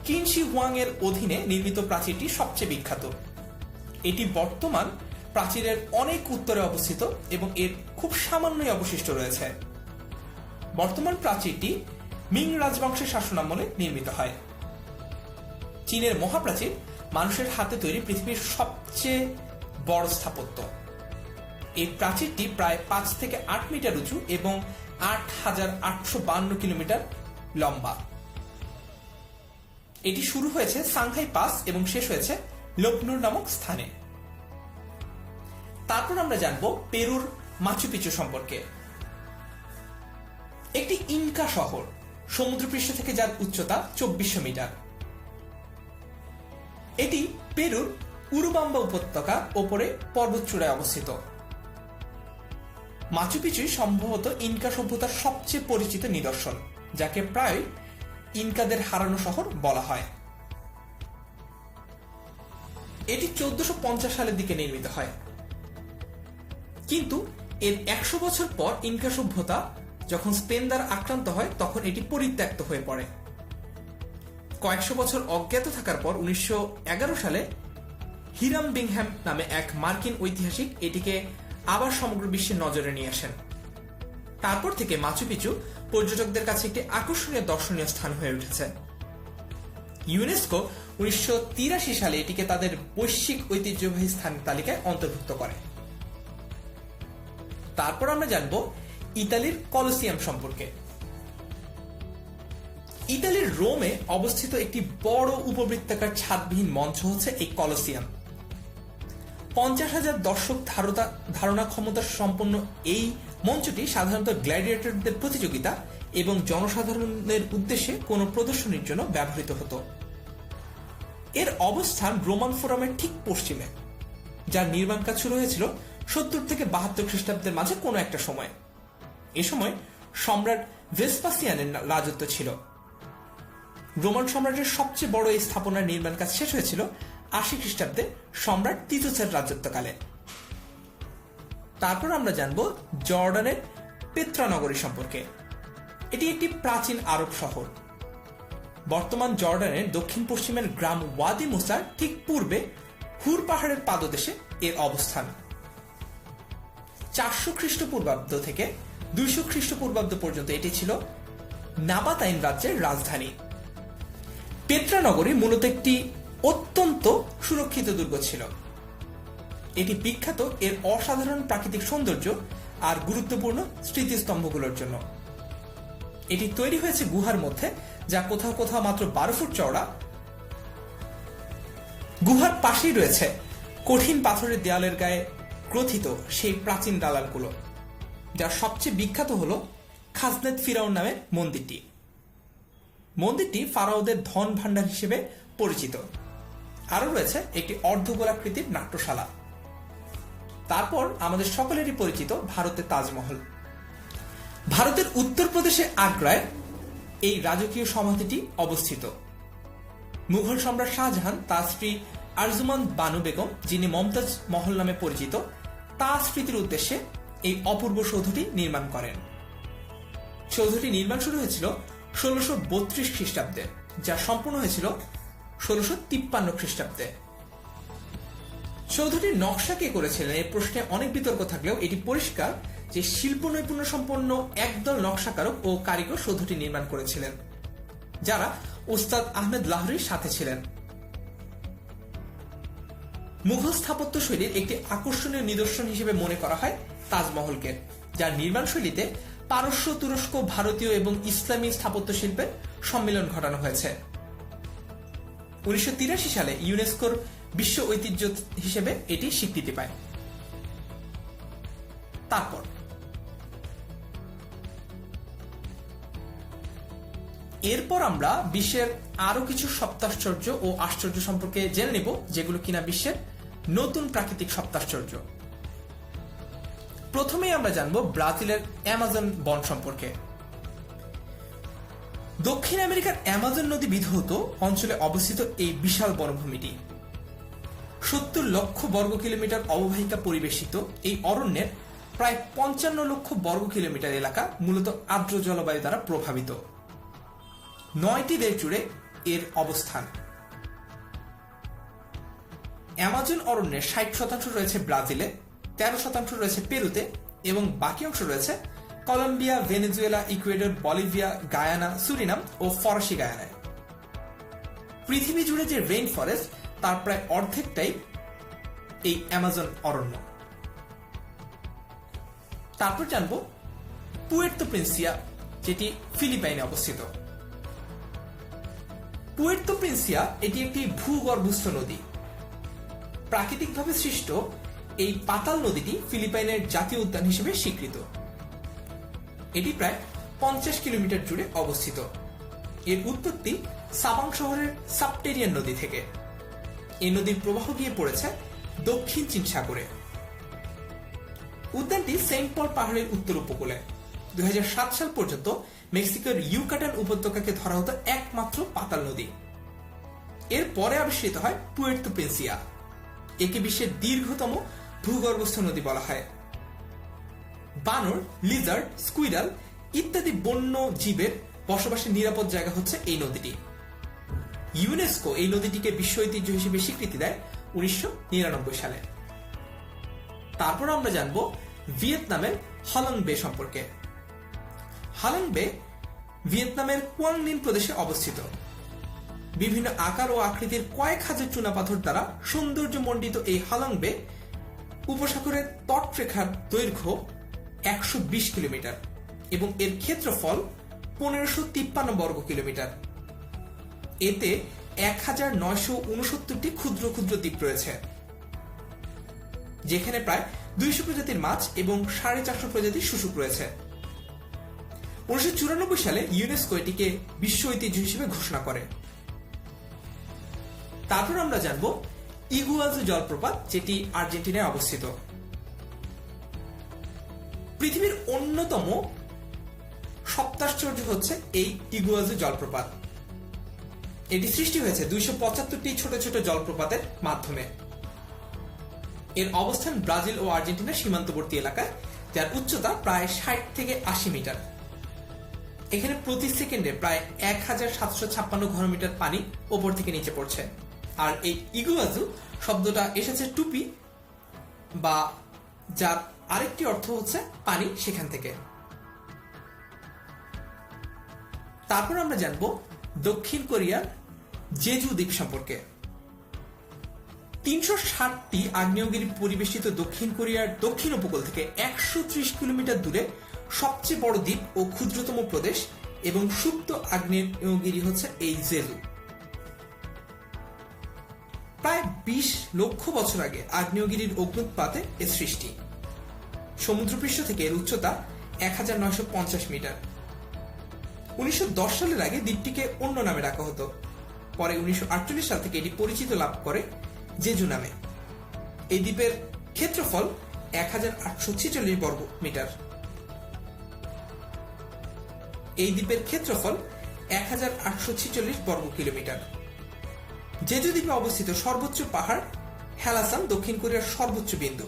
কিনশি হুয়াং এর অধীনে নির্মিত প্রাচীরটি সবচেয়ে বিখ্যাত। এটি বর্তমান প্রাচীরের অনেক উত্তরে অবস্থিত এবং এর খুব সামান্যই অবশিষ্ট রয়েছে। বর্তমান প্রাচীরটি মিং রাজবংশের শাসনামলে নির্মিত হয়। চীনের মহাপ্রাচীর মানুষের হাতে তৈরি পৃথিবীর সবচেয়ে বড় স্থাপত্য। এই প্রাচীরটি প্রায় 5 থেকে 8 মিটার উঁচু এবং 8852 কিলোমিটার লম্বা। এটি শুরু হয়েছে সাংহাই পাস এবং শেষ হয়েছে লোকনুর নামক স্থানে। তারপর আমরা জানবো পেরুর মাচু পিচু সম্পর্কে। একটি ইনকা শহর, সমুদ্রপৃষ্ঠ থেকে যার উচ্চতা 2400 মিটার। এটি পেরুর উরুবাম্বা উপত্যকার ওপরে পর্বতচূড়ায় অবস্থিত। মাচু পিচুই সম্ভবত ইনকা সভ্যতার সবচেয়ে পরিচিত নিদর্শন, যাকে প্রায় ইনকাদের হারানো শহর বলা হয়। এটি 1450 সালের দিকে নির্মিত হয়, কিন্তু এর 100 বছর পর ইনকা সভ্যতা যখন স্পেন দ্বারা আক্রান্ত হয় তখন এটি পরিত্যক্ত হয়ে পড়ে। কয়েকশো বছর অজ্ঞাত থাকার পর 1911 সালে হিরাম বিংহ্যাম নামে এক মার্কিন ঐতিহাসিক এটিকে আবার সমগ্র বিশ্বের নজরে নিয়ে আসেন। তারপর থেকে মাচু পিচু পর্যটকদের কাছে একটি আকর্ষণীয় দর্শনীয় স্থান হয়ে উঠেছে। ইউনেস্কো 1983 সালে এটিকে তাদের বৈশ্বিক ঐতিহ্যবাহী স্থানের তালিকায় অন্তর্ভুক্ত করে। তারপর আমরা জানবো ইতালির কলোসিয়াম সম্পর্কে। ইতালির রোমে অবস্থিত একটি বড় উপবৃত্তাকার ছাদবিহীন মঞ্চ হচ্ছে এই কলোসিয়াম। 50,000 দর্শক ধারণা ক্ষমতা সম্পন্ন এই মঞ্চটি সাধারণত গ্ল্যাডিয়েটরদের প্রতিযোগিতা এবং জনসাধারণের উদ্দেশ্যে কোনো প্রদর্শনীর জন্য ব্যবহৃত হতো। এর অবস্থান রোমান ফোরামের ঠিক পশ্চিমে, যার নির্মাণ কাজ শুরু হয়েছিল 70 থেকে 72 খ্রিস্টাব্দের মাঝে কোনো একটা সময়। এ সময় সম্রাট ভেসপাসিয়ানের রাজত্ব ছিল। রোমান সম্রাটের সবচেয়ে বড় এই স্থাপনার নির্মাণ কাজ শেষ হয়েছিল 80 খ্রিস্টাব্দে সম্রাট তিতুসের রাজত্বকালে। তারপর আমরা জানব জর্ডানের পেত্রা নগরী সম্পর্কে। এটি একটি প্রাচীন আরব শহর। বর্তমান জর্ডানের দক্ষিণ পশ্চিমের গ্রাম ওয়াদি মুসার ঠিক পূর্বে হুর পাহাড়ের পাদদেশে এর অবস্থান। 400 খ্রিস্টপূর্বাব্দ থেকে 200 খ্রিস্টপূর্বাব্দ পর্যন্ত এটি ছিল নাবাতাইন রাজ্যের রাজধানী। পেত্রা নগরী মূলত একটি অত্যন্ত সুরক্ষিত দুর্গ ছিল। এটি বিখ্যাত এর অসাধারণ প্রাকৃতিক সৌন্দর্য আর গুরুত্বপূর্ণ স্মৃতিস্তম্ভগুলোর জন্য। এটি তৈরি হয়েছে গুহার মধ্যে, যা কোথাও কোথাও মাত্র 12 ফুট চওড়া। গুহার পাশেই রয়েছে কঠিন পাথরের দেয়ালের গায়ে গ্রথিত সেই প্রাচীন দালানগুলো, যার সবচেয়ে বিখ্যাত হল খাজনেত ফিরাউন নামে মন্দিরটি। মন্দিরটি ফারাওদের ধন ভাণ্ডার হিসেবে পরিচিত। আরও রয়েছে একটি অর্ধগোলাকৃতির নাট্যশালা। তারপর আমাদের সকলেরই পরিচিত ভারতের তাজমহল। ভারতের উত্তরপ্রদেশে আগ্রায় এই রাজকীয় সমাধিটি অবস্থিত। মুঘল সম্রাট শাহজাহান তার স্ত্রী আরজুমান বানু বেগম, যিনি মমতাজ মহল নামে পরিচিত, তার স্মৃতির উদ্দেশ্যে এই অপূর্ব সৌধটি নির্মাণ করেন। সৌধটি নির্মাণ শুরু হয়েছিল 1632 খ্রিস্টাব্দে, যা সম্পূর্ণ হয়েছিল 1653 খ্রিস্টাব্দে। সৌধটির নকশা কে করেছিলেন এই প্রশ্নে অনেক বিতর্ক থাকলেও এটি পরিষ্কার যে শিল্প নৈপুণ্য সম্পন্ন একদল নকশাকারক ও কারিগর সৌধটি নির্মাণ করেছিলেন, যারা ওস্তাদ আহমেদ লাহোরীর সাথে ছিলেন। মুঘল স্থাপত্য শৈলীর একটি আকর্ষণীয় নিদর্শন হিসেবে মনে করা হয় তাজমহলকে, যার নির্মাণ শৈলীতে পারস্য, তুরস্ক, ভারতীয় এবং ইসলামী স্থাপত্য শিল্পের সম্মিলন ঘটানো হয়েছে। 1983 সালে ইউনেস্কোর বিশ্ব ঐতিহ্য হিসেবে এটি স্বীকৃতি পায়। তারপর এরপর আমরা বিশ্বের আরো কিছু সপ্তাশ্চর্য ও আশ্চর্য সম্পর্কে জেনে নেব, যেগুলো কিনা বিশ্বের নতুন প্রাকৃতিক সপ্তাশ্চর্য। প্রথমেই আমরা জানব ব্রাজিলের অ্যামাজন বন সম্পর্কে। দক্ষিণ আমেরিকার অ্যামাজন নদী বিধৌত অঞ্চলে অবস্থিত এই বিশাল বনভূমিটি 70 লক্ষ বর্গ কিলোমিটার অববাহিকা পরিবেশিত এই অরণ্যের প্রায় 55 লক্ষ বর্গ কিলোমিটার এলাকা মূলত আর্দ্র জলবায়ু দ্বারা প্রভাবিত। 9টি দেশ জুড়ে এর অবস্থান। অ্যামাজন অরণ্যের 60% রয়েছে ব্রাজিলে, 13% রয়েছে পেরুতে এবং বাকি অংশ রয়েছে Colombia, Venezuela, Ecuador, Bolivia, Guyana, Suriname ও ফরাসি গায়ানায়। পৃথিবী জুড়ে যে রেইন ফরেস্ট তার প্রায় অর্ধেকটাই এই অ্যামাজন অরণ্য। তারপর জানবো পুয়ের্তো প্রিন্সিয়া, যেটি ফিলিপাইনে অবস্থিত। পুয়ের্তো প্রিন্সিয়া এটি একটি ভূগর্ভস্থ নদী। প্রাকৃতিকভাবে সৃষ্ট এই পাতাল নদীটি ফিলিপাইনের জাতীয় উদ্যান হিসেবে স্বীকৃত। এটি প্রায় 50 কিলোমিটার জুড়ে অবস্থিত। এর উৎপত্তি সাবাং শহরের সাবটেরিয়ান নদী থেকে। এই নদীর প্রবাহ গিয়ে পড়েছে দক্ষিণ চীন সাগরে। উদ্যানটি সেন্ট পল পাহাড়ের উত্তর উপকূলে। 2007 সাল পর্যন্ত মেক্সিকোর ইউকাটান উপত্যকাকে ধরা হতো একমাত্র পাতাল নদী। এর পরে আবিষ্কৃত হয় পুয়ের্তো প্রিন্সিয়া। একে বিশ্বের দীর্ঘতম ভূগর্ভস্থ নদী বলা হয়। বানর, লিজার্ড, স্কুইরাল ইত্যাদি বন্য জীবের বসবাসের নিরাপদ জায়গা হচ্ছে এই নদীটি। ইউনেস্কো এই নদীটিকে বিশ্ব ঐতিহ্য হিসেবে স্বীকৃতি দেয় 1999 সালে। তারপর আমরা জানব ভিয়েতনামের হালং বে সম্পর্কে। হালং বে ভিয়েতনামের কুয়াং নিন প্রদেশে অবস্থিত। বিভিন্ন আকার ও আকৃতির কয়েক হাজার চুনাপাথর দ্বারা সৌন্দর্যমণ্ডিত এই হালং বে উপসাগরের তটরেখার দৈর্ঘ্য 120 কিলোমিটার এবং এর ক্ষেত্রফল 1553 বর্গ কিলোমিটার। এতে 1969টি ক্ষুদ্র ক্ষুদ্র দ্বীপ রয়েছে, যেখানে প্রায় 200 প্রজাতির মাছ এবং 450 প্রজাতির শুশুক রয়েছে। 1994 সালে ইউনেস্কো এটিকে বিশ্ব ঐতিহ্য হিসেবে ঘোষণা করে। তারপর আমরা জানব ইগুয়াজু জলপ্রপাত, যেটি আর্জেন্টিনায় অবস্থিত। পৃথিবীর অন্যতম সপ্তাশ্চর্য হচ্ছে এই ইগুয়াজু জলপ্রপাত। এটি সৃষ্টি হয়েছে 275টি ছোট ছোট জলপ্রপাতের মাধ্যমে। এর অবস্থান ব্রাজিল ও আর্জেন্টিনার সীমান্তবর্তী এলাকায়, যার উচ্চতা প্রায় 60 থেকে 80 মিটার। এখানে প্রতি সেকেন্ডে প্রায় 1756 ঘনমিটার পানি ওপর থেকে নিচে পড়ছে। আর এই ইগুয়াজু শব্দটা এসেছে টুপি, বা যার আরেকটি অর্থ হচ্ছে পানি, সেখান থেকে। তারপর আমরা জানব দক্ষিণ কোরিয়ার জেজু দ্বীপ সম্পর্কে। 360টি আগ্নেয়গিরি পরিবেষ্টিত দক্ষিণ কোরিয়ার দক্ষিণ উপকূল থেকে 130 কিলোমিটার দূরে সবচেয়ে বড় দ্বীপ ও ক্ষুদ্রতম প্রদেশ এবং সুপ্ত আগ্নেয়গিরি হচ্ছে এই জেজু। প্রায় 20 লক্ষ বছর আগে আগ্নেয়গিরির অগ্নুৎপাতে এর সৃষ্টি। সমুদ্রপৃষ্ঠ থেকে এর উচ্চতা 1950 মিটার। 1910 সালের আগে দ্বীপটিকে অন্য নামে ডাকা হতো। পরে 1948 সাল থেকে এটি পরিচিত লাভ করে জেজু নামে। এই দ্বীপের ক্ষেত্রফল 1846 বর্গ মিটার। এই দ্বীপের ক্ষেত্রফল 1846 বর্গ কিলোমিটার। জেজু দ্বীপে অবস্থিত সর্বোচ্চ পাহাড় হেলাসান দক্ষিণ কোরিয়ার সর্বোচ্চ বিন্দু।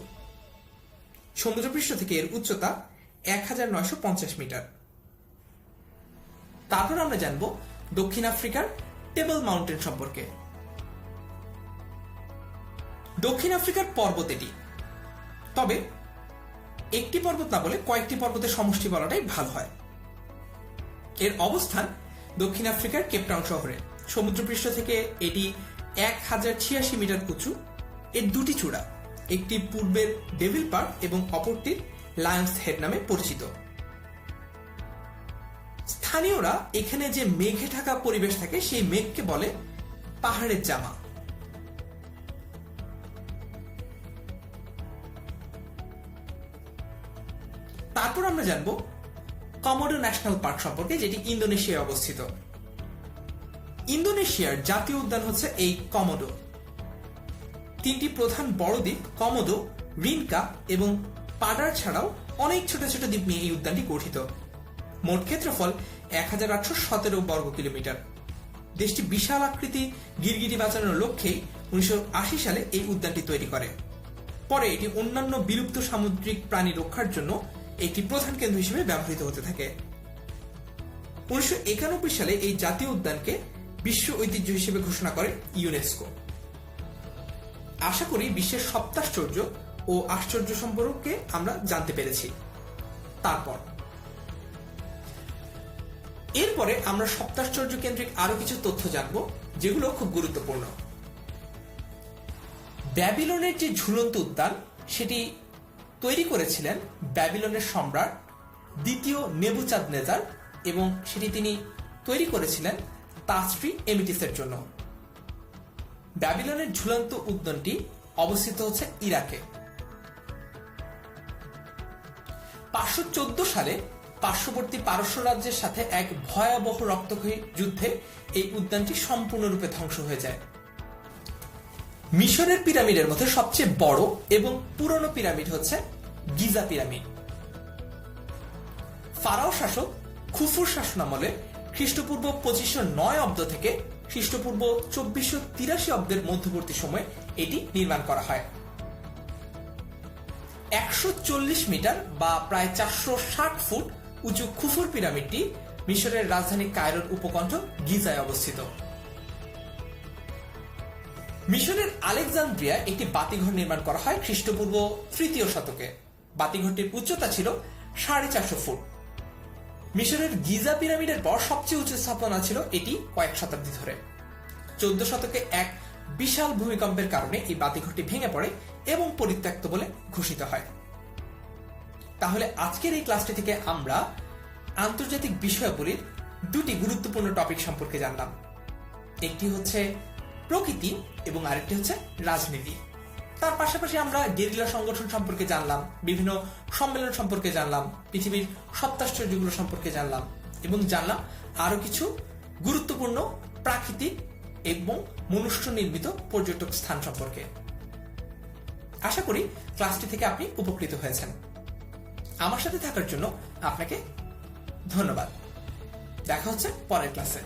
সমুদ্রপৃষ্ঠ থেকে এর উচ্চতা 1950 মিটার। তারপর আমরা জানব দক্ষিণ আফ্রিকার টেবল মাউন্টেন সম্পর্কে। দক্ষিণ আফ্রিকার পর্বত এটি, তবে একটি পর্বত না বলে কয়েকটি পর্বতের সমষ্টি বলাটাই ভালো হয়। এর অবস্থান দক্ষিণ আফ্রিকার কেপটাউন শহরে। সমুদ্রপৃষ্ঠ থেকে এটি 1086 মিটার উঁচু। এর দুটি চূড়া, একটি পূর্বের ডেভিল পার্ক এবং অপরটি লায়ন্স হেড নামে পরিচিত। স্থানীয়রা এখানে যে মেঘে ঢাকা পরিবেশ থাকে সেই মেঘকে বলে পাহাড়ের জামা। তারপর আমরা জানব কমোডো ন্যাশনাল পার্ক সম্পর্কে, যেটি ইন্দোনেশিয়ায় অবস্থিত। ইন্দোনেশিয়ার জাতীয় উদ্যান হচ্ছে এই কমোডো। 3টি প্রধান বড় দ্বীপ কমোডো, রিনকা এবং পাডার ছাড়াও অনেক ছোট ছোট দ্বীপ নিয়ে এই উদ্যানটি গঠিত। মোট ক্ষেত্রফল 1817 বর্গ কিলোমিটার। দেশটি বিশাল আকৃতি গিরগিটি বাঁচানোর লক্ষ্যেই 1980 সালে এই উদ্যানটি তৈরি করে। পরে এটি অন্যান্য বিলুপ্ত সামুদ্রিক প্রাণী রক্ষার জন্য একটি প্রধান কেন্দ্র হিসেবে ব্যবহৃত হতে থাকে। 1991 সালে এই জাতীয় উদ্যানকে বিশ্ব ঐতিহ্য হিসেবে ঘোষণা করে ইউনেস্কো। আশা করি বিশ্বের সপ্তাশ্চর্য ও আশ্চর্য সম্পর্কে আমরা জানতে পেরেছি। এরপরে আমরা সপ্তাশ্চর্য কেন্দ্রিক আরো কিছু তথ্য জানব, যেগুলো খুব গুরুত্বপূর্ণ। ব্যাবিলনের যে ঝুলন্ত উদ্যান, সেটি তৈরি করেছিলেন ব্যাবিলনের সম্রাট দ্বিতীয় নেবুচাঁদনেজার, এবং সেটি তিনি তৈরি করেছিলেন তার স্ত্রী এমিটিসের জন্য। ব্যাবিলনের ঝুলন্ত উদ্যানটি অবস্থিত হচ্ছে ইরাকে। 514 সালে পার্শ্ববর্তী পারস্য রাজ্যের সাথে এক ভয়াবহ রক্তক্ষয়ী যুদ্ধে এই উদ্যানটি সম্পূর্ণরূপে ধ্বংস হয়ে যায়। মিশরের পিরামিডের মধ্যে সবচেয়ে বড় এবং পুরনো পিরামিড হচ্ছে গিজা পিরামিড। ফারাও শাসক খুফুর শাসনামলে খ্রিস্টপূর্ব 2509 অব্দ থেকে খ্রিস্টপূর্ব 2483 অব্দের মধ্যবর্তী সময়ে এটি নির্মাণ করা হয়। 140 মিটার বা প্রায় 460 ফুট উঁচু খুফুর পিরামিডটি মিশরের রাজধানী কায়রোর উপকণ্ঠ গিজায় অবস্থিত। মিশরের আলেকজান্দ্রিয়া একটি বাতিঘর নির্মাণ করা হয় খ্রিস্টপূর্ব 3য় শতকে। বাতিঘরটির উচ্চতা ছিল 450 ফুট। মিশরের গিজা পিরামিডের পর সবচেয়ে উঁচু স্থাপনা ছিল এটি কয়েক শতাব্দী ধরে। 14 শতকে এক বিশাল ভূমিকম্পের কারণে এই বাতিঘরটি ভেঙে পড়ে এবং পরিত্যক্ত বলে ঘোষিত হয়। তাহলে আজকের এই ক্লাসটি থেকে আমরা আন্তর্জাতিক বিষয়াবলীর দুটি গুরুত্বপূর্ণ টপিক সম্পর্কে জানলাম। একটি হচ্ছে প্রকৃতি এবং আরেকটি হচ্ছে রাজনীতি। তার পাশাপাশি আমরা গেরিলা সংগঠন সম্পর্কে জানলাম, বিভিন্ন সম্মেলন সম্পর্কে জানলাম, পৃথিবীর সপ্তাশ্চর্যগুলো সম্পর্কে জানলাম এবং জানলাম আরো কিছু গুরুত্বপূর্ণ প্রাকৃতিক এবং মনুষ্য নির্মিত পর্যটক স্থান সম্পর্কে। আশা করি ক্লাসটি থেকে আপনি উপকৃত হয়েছেন। আমার সাথে থাকার জন্য আপনাকে ধন্যবাদ। দেখা হচ্ছে পরের ক্লাসে।